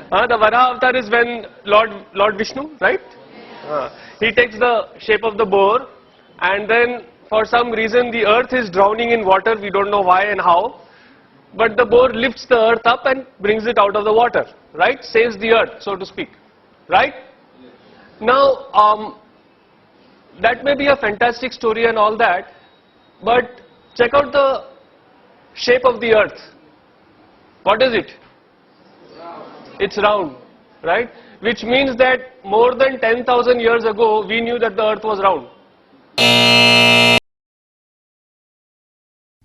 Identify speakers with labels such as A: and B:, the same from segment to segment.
A: The Varaha avatar is when Lord Vishnu, right? He takes the shape of the boar, and then for some reason the earth is drowning in water. We don't know why and how, but the boar lifts the earth up and brings it out of the water, right? Saves the earth, so to speak, right? Now, that may be a fantastic story and all that, but check out the shape of the earth. What is it? It's round, right? Which means that more than 10,000 years ago, we knew that the earth was round.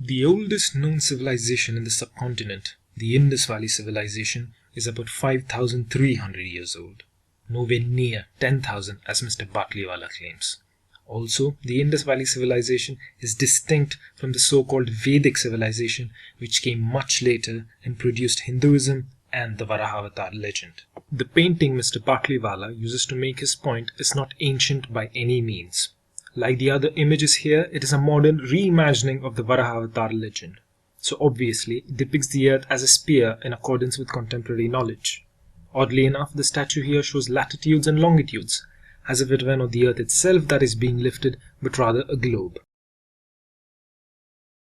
B: The oldest known civilization in the subcontinent, the Indus Valley Civilization, is about 5,300 years old. Nowhere near 10,000 as Mr. Batliwala claims. Also, the Indus Valley Civilization is distinct from the so-called Vedic civilization which came much later and produced Hinduism and the Varaha legend. The painting Mr. Batliwala uses to make his point is not ancient by any means. Like the other images here, it is a modern reimagining of the Varaha legend. So obviously, it depicts the earth as a sphere in accordance with contemporary knowledge. Oddly enough, the statue here shows latitudes and longitudes, as if it were not the earth itself that is being lifted, but rather a globe.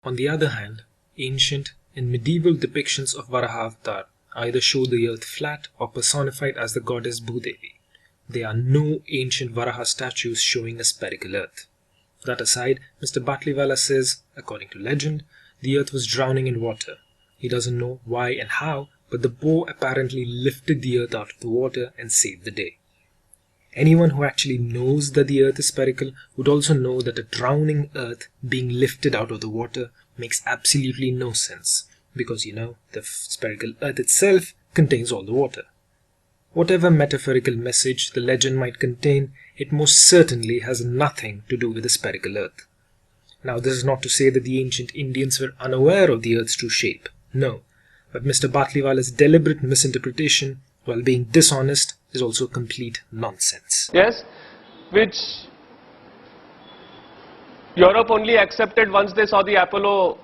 B: On the other hand, ancient and medieval depictions of Varaha either show the earth flat or personified as the goddess Bhudevi. There are no ancient Varaha statues showing a spherical earth. That aside, Mr. Batliwala says, according to legend, the earth was drowning in water. He doesn't know why and how, but the boar apparently lifted the earth out of the water and saved the day. Anyone who actually knows that the earth is spherical would also know that a drowning earth being lifted out of the water makes absolutely no sense, because the spherical earth itself contains all the water. Whatever metaphorical message the legend might contain, it most certainly has nothing to do with the spherical earth. Now, this is not to say that the ancient Indians were unaware of the earth's true shape. No. But Mr. Batliwala's deliberate misinterpretation, while being dishonest, is also complete nonsense.
A: Yes, which Europe only accepted once they saw the Apollo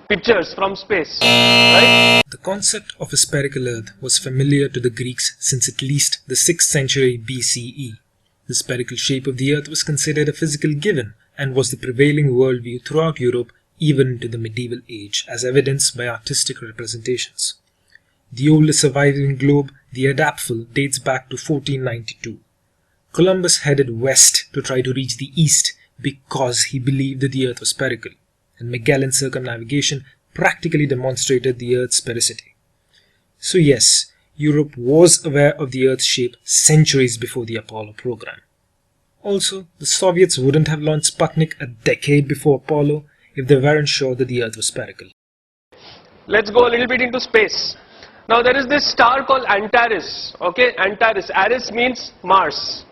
A: pictures from space, right?
B: The concept of a spherical earth was familiar to the Greeks since at least the 6th century BCE. The spherical shape of the earth was considered a physical given and was the prevailing worldview throughout Europe even into the medieval age, as evidenced by artistic representations. The oldest surviving globe, the Adapful, dates back to 1492. Columbus headed west to try to reach the east because he believed that the earth was spherical, and Magellan's circumnavigation practically demonstrated the earth's sphericity. So yes, Europe was aware of the earth's shape centuries before the Apollo program. Also, the Soviets wouldn't have launched Sputnik a decade before Apollo if they weren't sure that the earth was spherical.
A: Let's go a little bit into space. Now there is this star called Antares, okay? Antares, Ares means Mars,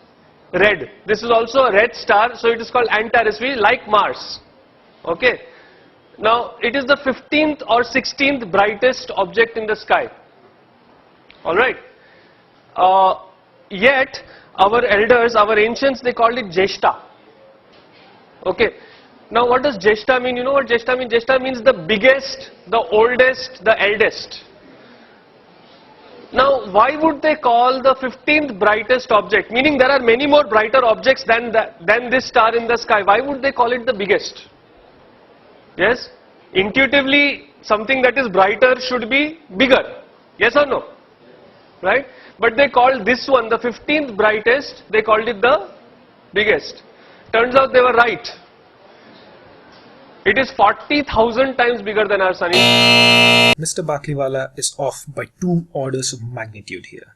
A: red. This is also a red star, so it is called Antares, we like Mars, okay? Now it is the 15th or 16th brightest object in the sky, alright? Yet our elders, our ancients, they called it Jeshta, okay? Now what does Jeshta mean? You know what Jeshta means? Jeshta means the biggest, the oldest, the eldest. Now, why would they call the 15th brightest object, meaning there are many more brighter objects than this star in the sky, why would they call it the biggest? Yes? Intuitively, something that is brighter should be bigger. Yes or no? Right? But they called this one, the 15th brightest, they called it the biggest. Turns out they were right. It is 40,000 times bigger than our sun.
B: Mr. Batliwala is off by 2 orders of magnitude here.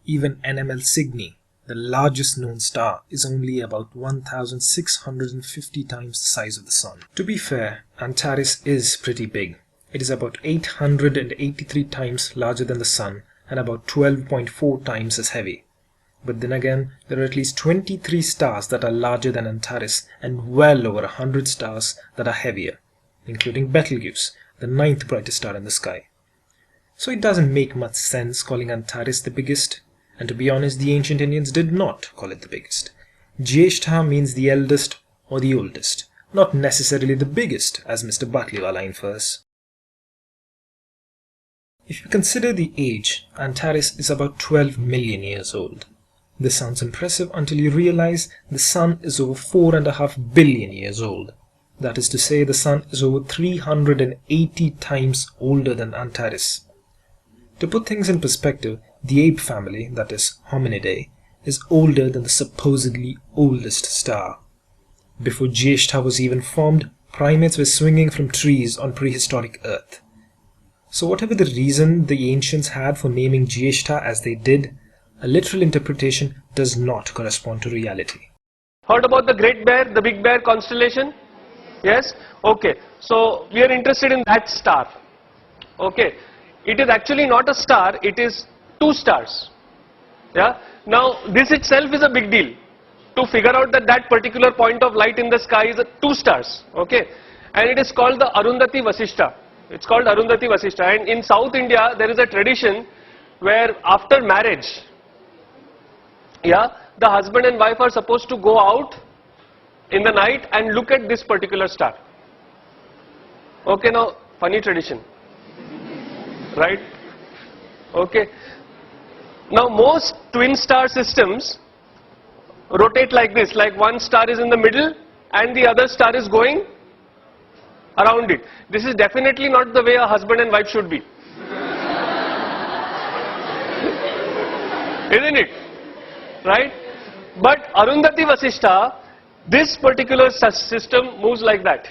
B: Even NML Cygni, the largest known star, is only about 1,650 times the size of the sun. To be fair, Antares is pretty big. It is about 883 times larger than the sun and about 12.4 times as heavy. But then again, there are at least 23 stars that are larger than Antares and well over 100 stars that are heavier, including Betelgeuse, the 9th brightest star in the sky. So it doesn't make much sense calling Antares the biggest, and to be honest, the ancient Indians did not call it the biggest. Jyeshtha means the eldest or the oldest, not necessarily the biggest, as Mr. Batliwala infers. If you consider the age, Antares is about 12 million years old. This sounds impressive until you realize the Sun is over 4.5 billion years old. That is to say, the Sun is over 380 times older than Antares. To put things in perspective, the ape family, that is Hominidae, is older than the supposedly oldest star. Before Jyeshtha was even formed, primates were swinging from trees on prehistoric Earth. So whatever the reason the ancients had for naming Jyeshtha as they did, a literal interpretation does not correspond to reality.
A: Heard about the Great Bear, the Big Bear constellation? Yes? Okay. So we are interested in that star. Okay. It is actually not a star, it is two stars. Yeah. Now this itself is a big deal. To figure out that that particular point of light in the sky is two stars. Okay. And it is called the Arundhati Vasishtha. It's called Arundhati Vasishtha. And in South India there is a tradition where after marriage, yeah, the husband and wife are supposed to go out in the night and look at this particular star. Okay, now funny tradition, right? Okay. Now most twin star systems rotate like this, like one star is in the middle and the other star is going around it. This is definitely not the way a husband and wife should be. Isn't it? Right? But Arundhati Vasishtha, this particular system moves like that.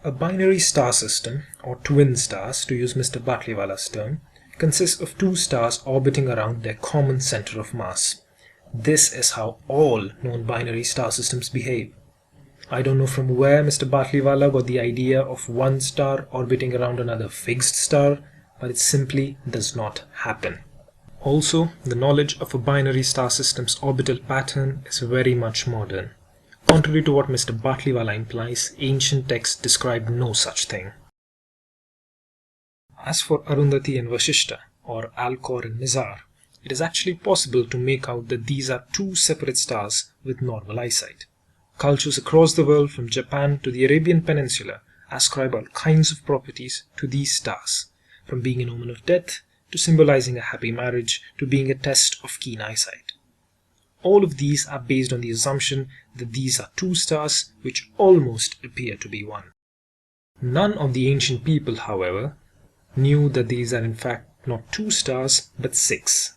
B: A binary star system, or twin stars to use Mr. Batliwala's term, consists of two stars orbiting around their common center of mass. This is how all known binary star systems behave. I don't know from where Mr. Batliwala got the idea of one star orbiting around another fixed star, but it simply does not happen. Also, the knowledge of a binary star system's orbital pattern is very much modern. Contrary to what Mr. Batliwala implies, ancient texts describe no such thing. As for Arundhati and Vasishtha, or Alcor and Mizar, it is actually possible to make out that these are two separate stars with normal eyesight. Cultures across the world, from Japan to the Arabian Peninsula, ascribe all kinds of properties to these stars, from being an omen of death, to symbolizing a happy marriage, to being a test of keen eyesight. All of these are based on the assumption that these are two stars which almost appear to be one. None of the ancient people, however, knew that these are in fact not two stars but six.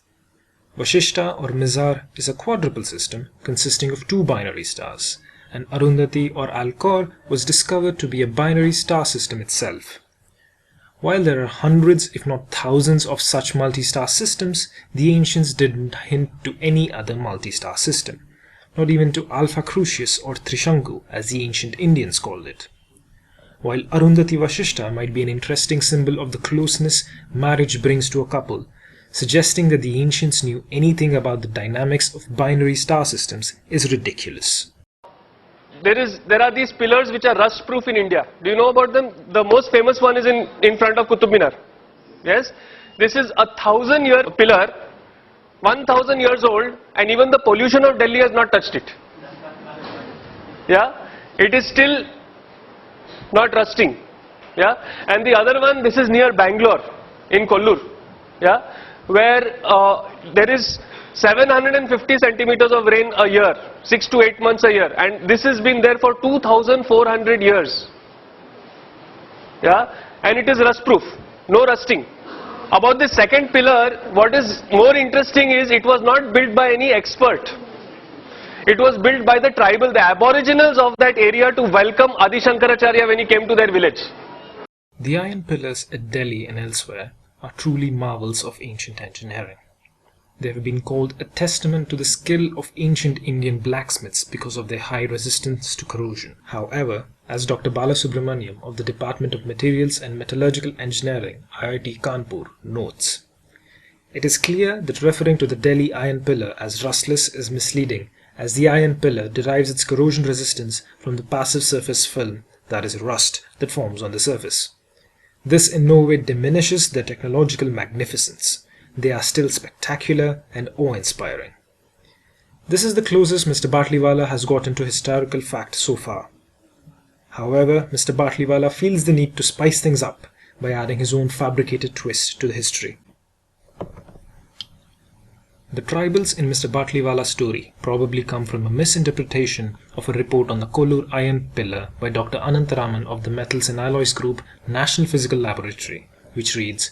B: Vasishtha or Mizar is a quadruple system consisting of two binary stars, and Arundhati or Alcor was discovered to be a binary star system itself. While there are hundreds if not thousands of such multi-star systems, the ancients didn't hint to any other multi-star system, not even to Alpha Crucius or Trishanku as the ancient Indians called it. While Arundhati Vasishtha might be an interesting symbol of the closeness marriage brings to a couple, suggesting that the ancients knew anything about the dynamics of binary star systems is ridiculous.
A: There are these pillars which are rust proof in India. Do you know about them? The most famous one is in front of Qutub Minar. Yes? This is a 1,000-year pillar, 1,000 years old, and even the pollution of Delhi has not touched it. Yeah? It is still not rusting. Yeah? And the other one, this is near Bangalore, in Kollur. Yeah? Where there is 750 centimeters of rain a year, 6 to 8 months a year, and this has been there for 2,400 years. Yeah, and it is rust proof, no rusting. About the second pillar, what is more interesting is it was not built by any expert. It was built by the tribal, the aboriginals of that area to welcome Adi Shankaracharya when he came to their village.
B: The iron pillars at Delhi and elsewhere are truly marvels of ancient engineering. They have been called a testament to the skill of ancient Indian blacksmiths because of their high resistance to corrosion. However, as Dr. Balasubramaniam of the Department of Materials and Metallurgical Engineering, IIT Kanpur, notes, it is clear that referring to the Delhi iron pillar as rustless is misleading, as the iron pillar derives its corrosion resistance from the passive surface film, that is rust, that forms on the surface. This in no way diminishes their technological magnificence. They are still spectacular and awe-inspiring. This is the closest Mr. Batliwala has gotten to historical fact so far. However, Mr. Batliwala feels the need to spice things up by adding his own fabricated twist to the history. The tribals in Mr. Batliwala's story probably come from a misinterpretation of a report on the Kollur iron pillar by Dr. Anantaraman of the Metals and Alloys Group, National Physical Laboratory, which reads,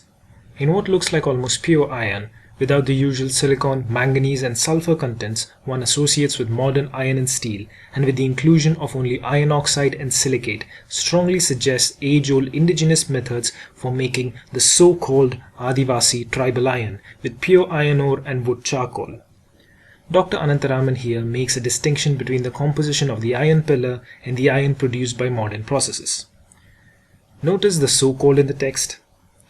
B: "In what looks like almost pure iron, without the usual silicon, manganese and sulfur contents one associates with modern iron and steel, and with the inclusion of only iron oxide and silicate, strongly suggests age-old indigenous methods for making the so-called Adivasi tribal iron with pure iron ore and wood charcoal." Dr. Anantaraman here makes a distinction between the composition of the iron pillar and the iron produced by modern processes. Notice the so-called in the text.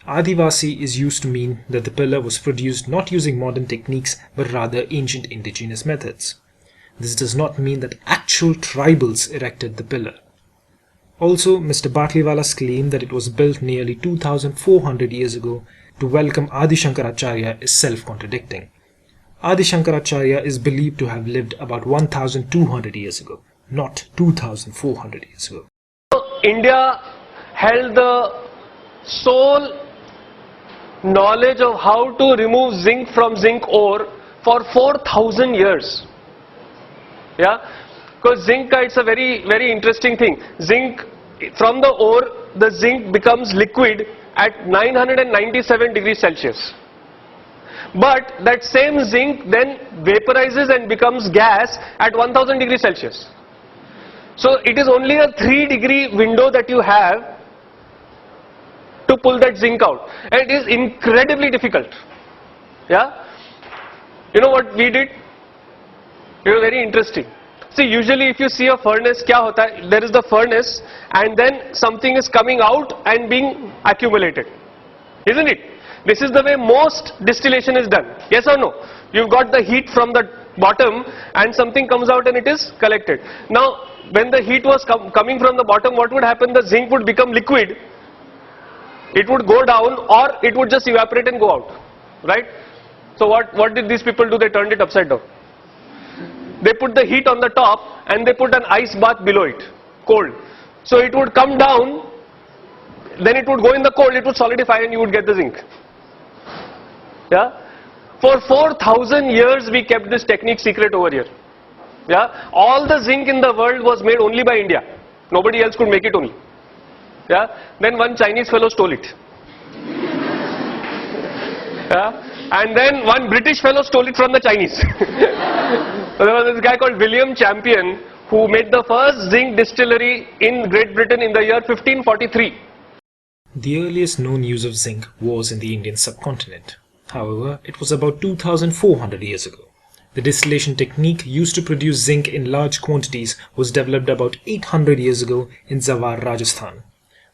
B: Adivasi is used to mean that the pillar was produced not using modern techniques but rather ancient indigenous methods. This does not mean that actual tribals erected the pillar. Also, Mr. Batliwala's claim that it was built nearly 2400 years ago to welcome Adi Shankaracharya is self-contradicting. Adi Shankaracharya is believed to have lived about 1200 years ago, not 2400 years ago.
A: India held the sole knowledge of how to remove zinc from zinc ore for 4000 years. Yeah, because zinc, it's a very interesting thing. Zinc, from the ore, the zinc becomes liquid at 997 degrees Celsius. But that same zinc then vaporizes and becomes gas at 1000 degrees Celsius. So it is only a 3-degree window that you have to pull that zinc out, and it is incredibly difficult. Yeah, you know what we did? It was very interesting. See, usually if you see a furnace, kya hota hai? There is the furnace and then something is coming out and being accumulated, isn't it? This is the way most distillation is done. Yes or no? You've got the heat from the bottom and something comes out and it is collected. Now when the heat was coming from the bottom, what would happen? The zinc would become liquid. It would go down or it would just evaporate and go out, right? So what did these people do? They turned it upside down. They put the heat on the top and they put an ice bath below it, cold. So it would come down, then it would go in the cold, it would solidify and you would get the zinc. Yeah? For 4000 years we kept this technique secret over here. Yeah? All the zinc in the world was made only by India. Nobody else could make it only. Yeah? Then one Chinese fellow stole it. Yeah? And then one British fellow stole it from the Chinese. So there was this guy called William Champion who made the first zinc distillery in Great Britain in the year 1543.
B: The earliest known use of zinc was in the Indian subcontinent. However, it was about 2400 years ago. The distillation technique used to produce zinc in large quantities was developed about 800 years ago in Zawar, Rajasthan.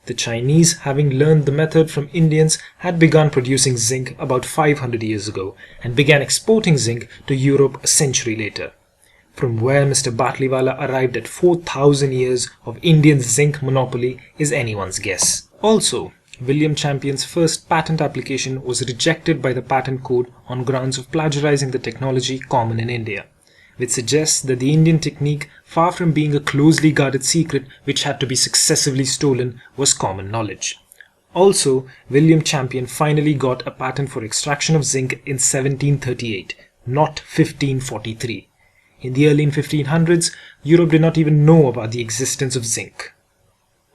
B: The Chinese, having learned the method from Indians, had begun producing zinc about 500 years ago and began exporting zinc to Europe a century later. From where Mr. Batliwala arrived at 4000 years of Indian zinc monopoly is anyone's guess. Also, William Champion's first patent application was rejected by the patent code on grounds of plagiarizing the technology common in India, which suggests that the Indian technique, far from being a closely guarded secret which had to be successively stolen, was common knowledge. Also, William Champion finally got a patent for extraction of zinc in 1738, not 1543. In the early 1500s, Europe did not even know about the existence of zinc.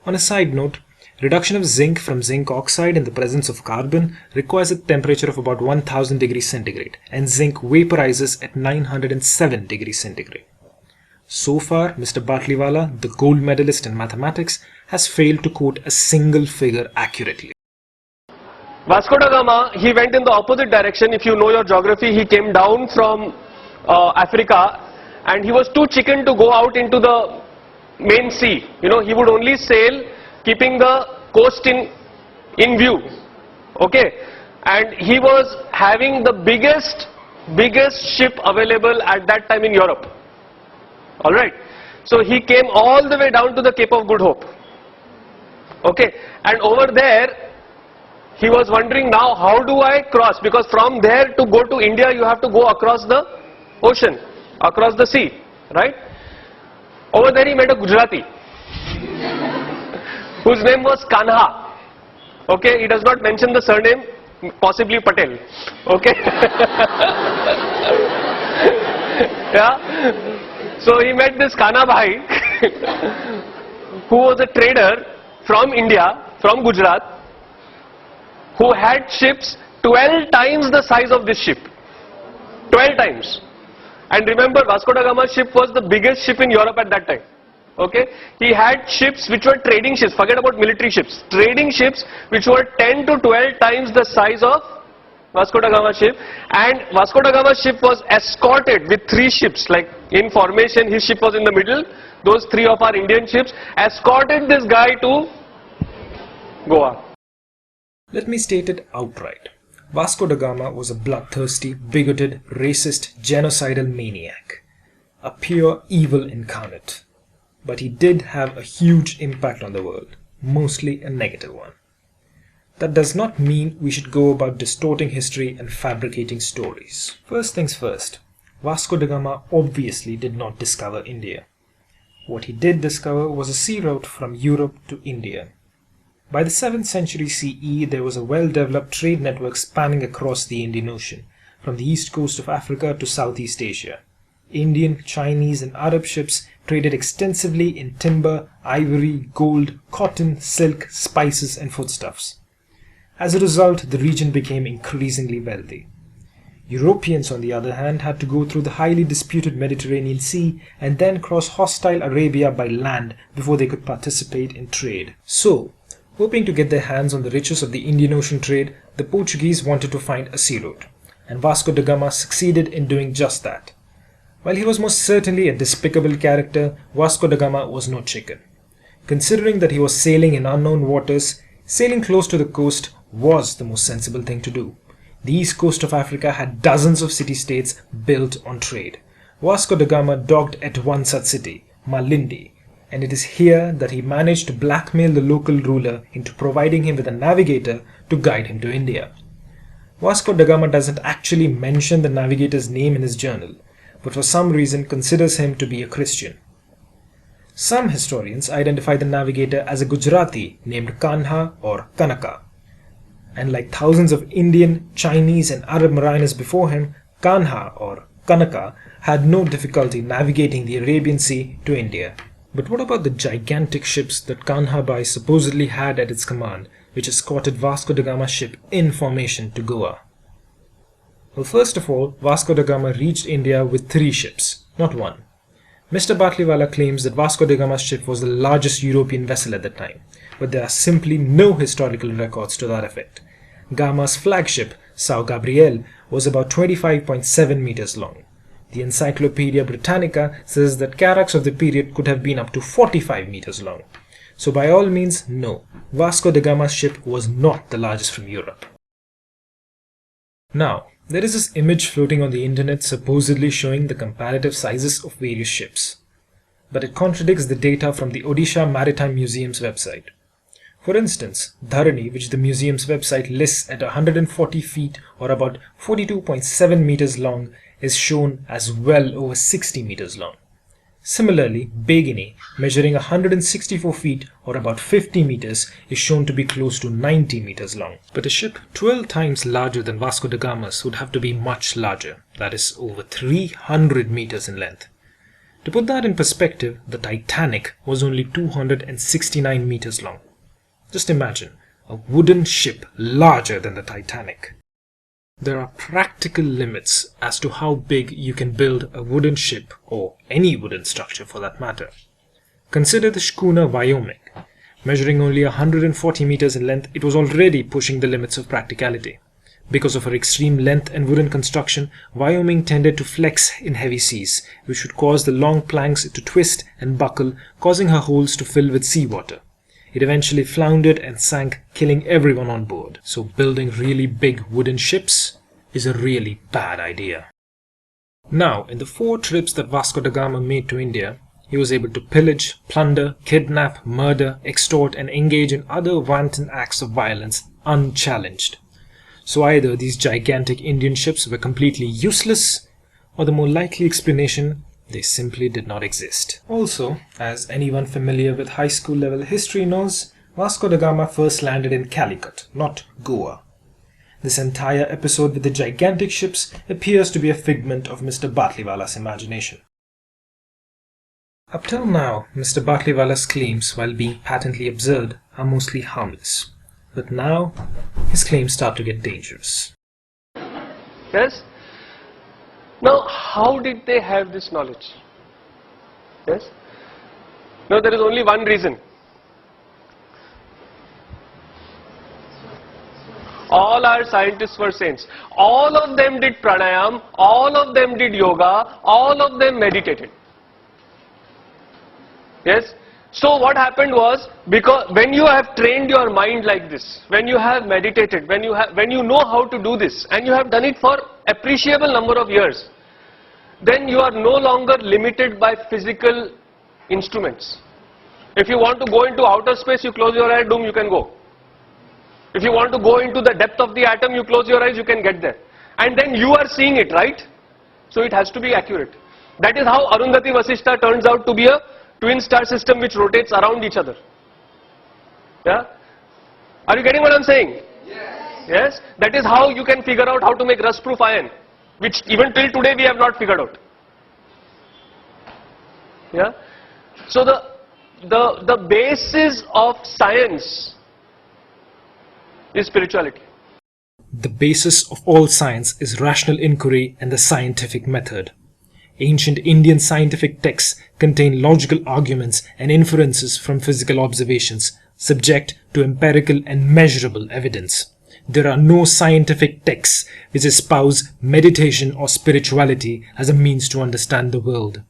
B: On a side note, reduction of zinc from zinc oxide in the presence of carbon requires a temperature of about 1000 degrees centigrade, and zinc vaporizes at 907 degrees centigrade. So far, Mr. Batliwala, the gold medalist in mathematics, has failed to quote a single figure accurately.
A: Vasco da Gama, he went in the opposite direction. If you know your geography, he came down from Africa and he was too chicken to go out into the main sea. You know, he would only sail keeping the coast in view. Okay, and he was having the biggest ship available at that time in Europe. Alright, so he came all the way down to the Cape of Good Hope. Okay, and over there he was wondering, now how do I cross, because from there to go to India you have to go across the ocean, across the sea, right? Over there he met a Gujarati. whose name was Kanha. Okay, he does not mention the surname, possibly Patel. Okay. Yeah. So he met this Kanha Bhai, who was a trader from India, from Gujarat, who had ships 12 times the size of this ship. 12 times. And remember, Vasco da Gama's ship was the biggest ship in Europe at that time. Okay, he had ships which were trading ships, forget about military ships, trading ships which were 10 to 12 times the size of Vasco da Gama's ship, and Vasco da Gama's ship was escorted with 3 ships, like in formation, his ship was in the middle, those 3 of our Indian ships escorted this guy to Goa.
B: Let me state it outright. Vasco da Gama was a bloodthirsty, bigoted, racist, genocidal maniac. A pure evil incarnate. But he did have a huge impact on the world, mostly a negative one. That does not mean we should go about distorting history and fabricating stories. First things first, Vasco da Gama obviously did not discover India. What he did discover was a sea route from Europe to India. By the 7th century CE, there was a well-developed trade network spanning across the Indian Ocean, from the east coast of Africa to Southeast Asia. Indian, Chinese and Arab ships traded extensively in timber, ivory, gold, cotton, silk, spices and foodstuffs. As a result, the region became increasingly wealthy. Europeans, on the other hand, had to go through the highly disputed Mediterranean Sea and then cross hostile Arabia by land before they could participate in trade. So, hoping to get their hands on the riches of the Indian Ocean trade, the Portuguese wanted to find a sea route, and Vasco da Gama succeeded in doing just that. While he was most certainly a despicable character, Vasco da Gama was no chicken. Considering that he was sailing in unknown waters, sailing close to the coast was the most sensible thing to do. The east coast of Africa had dozens of city-states built on trade. Vasco da Gama docked at one such city, Malindi, and it is here that he managed to blackmail the local ruler into providing him with a navigator to guide him to India. Vasco da Gama doesn't actually mention the navigator's name in his journal, but for some reason considers him to be a Christian. Some historians identify the navigator as a Gujarati named Kanha or Kanaka. And like thousands of Indian, Chinese and Arab mariners before him, Kanha or Kanaka had no difficulty navigating the Arabian Sea to India. But what about the gigantic ships that Kanha Bhai supposedly had at its command, which escorted Vasco da Gama's ship in formation to Goa? Well, first of all, Vasco da Gama reached India with 3 ships, not 1. Mr. Batliwala claims that Vasco da Gama's ship was the largest European vessel at the time, but there are simply no historical records to that effect. Gama's flagship, São Gabriel, was about 25.7 meters long. The Encyclopedia Britannica says that carracks of the period could have been up to 45 meters long. So by all means, no, Vasco da Gama's ship was not the largest from Europe. Now, there is this image floating on the internet supposedly showing the comparative sizes of various ships. But it contradicts the data from the Odisha Maritime Museum's website. For instance, Dharani, which the museum's website lists at 140 feet or about 42.7 meters long, is shown as well over 60 meters long. Similarly, Begini, measuring 164 feet or about 50 meters, is shown to be close to 90 meters long. But a ship 12 times larger than Vasco da Gama's would have to be much larger, that is over 300 meters in length. To put that in perspective, the Titanic was only 269 meters long. Just imagine, a wooden ship larger than the Titanic. There are practical limits as to how big you can build a wooden ship, or any wooden structure for that matter. Consider the schooner Wyoming. Measuring only 140 meters in length, it was already pushing the limits of practicality. Because of her extreme length and wooden construction, Wyoming tended to flex in heavy seas, which would cause the long planks to twist and buckle, causing her holds to fill with seawater. It eventually floundered and sank, killing everyone on board. So building really big wooden ships is a really bad idea. Now, in the 4 trips that Vasco da Gama made to India, he was able to pillage, plunder, kidnap, murder, extort and engage in other wanton acts of violence unchallenged. So either these gigantic Indian ships were completely useless, or the more likely explanation, they simply did not exist. Also, as anyone familiar with high school level history knows, Vasco da Gama first landed in Calicut, not Goa. This entire episode with the gigantic ships appears to be a figment of Mr. Batliwala's imagination. Up till now, Mr. Batliwala's claims, while being patently absurd, are mostly harmless. But now, his claims start to get dangerous.
A: Yes? Now, how did they have this knowledge? Yes? Now, there is only one reason. All our scientists were saints. All of them did pranayam, all of them did yoga, all of them meditated. Yes? So what happened was, because when you have trained your mind like this, when you have meditated, when you know how to do this, and you have done it for appreciable number of years, then you are no longer limited by physical instruments. If you want to go into outer space, you close your eyes, boom, you can go. If you want to go into the depth of the atom, you close your eyes, you can get there. And then you are seeing it, right? So it has to be accurate. That is how Arundhati Vasishtha turns out to be a twin star system which rotates around each other. Yeah? Are you getting what I'm saying? Yes. Yes? That is how you can figure out how to make rust-proof iron, which even till today we have not figured out. Yeah? So the basis of science is spirituality.
B: The basis of all science is rational inquiry and the scientific method. Ancient Indian scientific texts contain logical arguments and inferences from physical observations, subject to empirical and measurable evidence. There are no scientific texts which espouse meditation or spirituality as a means to understand the world.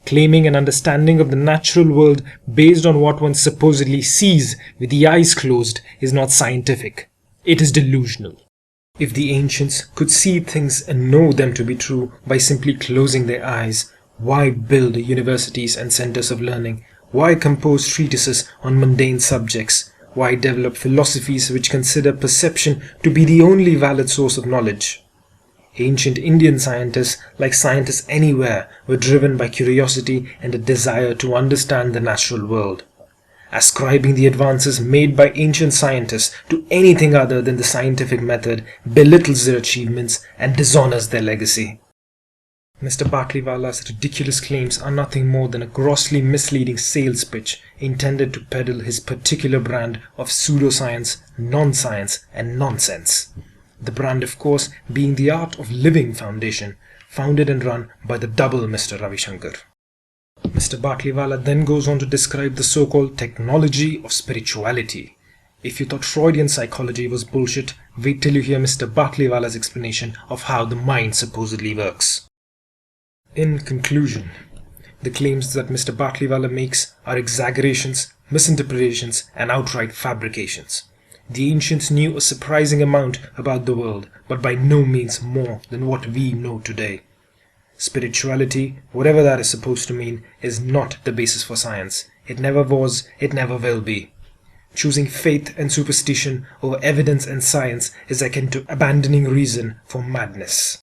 B: Claiming an understanding of the natural world based on what one supposedly sees with the eyes closed is not scientific. It is delusional. If the ancients could see things and know them to be true by simply closing their eyes, why build universities and centers of learning? Why compose treatises on mundane subjects? Why develop philosophies which consider perception to be the only valid source of knowledge? Ancient Indian scientists, like scientists anywhere, were driven by curiosity and a desire to understand the natural world. Ascribing the advances made by ancient scientists to anything other than the scientific method belittles their achievements and dishonors their legacy. Mr. Batliwala's ridiculous claims are nothing more than a grossly misleading sales pitch intended to peddle his particular brand of pseudoscience, non-science and nonsense. The brand, of course, being the Art of Living Foundation, founded and run by the double Mr. Ravi Shankar. Mr. Batliwala then goes on to describe the so-called technology of spirituality. If you thought Freudian psychology was bullshit, wait till you hear Mr. Batliwala's explanation of how the mind supposedly works. In conclusion, the claims that Mr. Batliwala makes are exaggerations, misinterpretations and outright fabrications. The ancients knew a surprising amount about the world, but by no means more than what we know today. Spirituality, whatever that is supposed to mean, is not the basis for science. It never was, it never will be. Choosing faith and superstition over evidence and science is akin to abandoning reason for madness.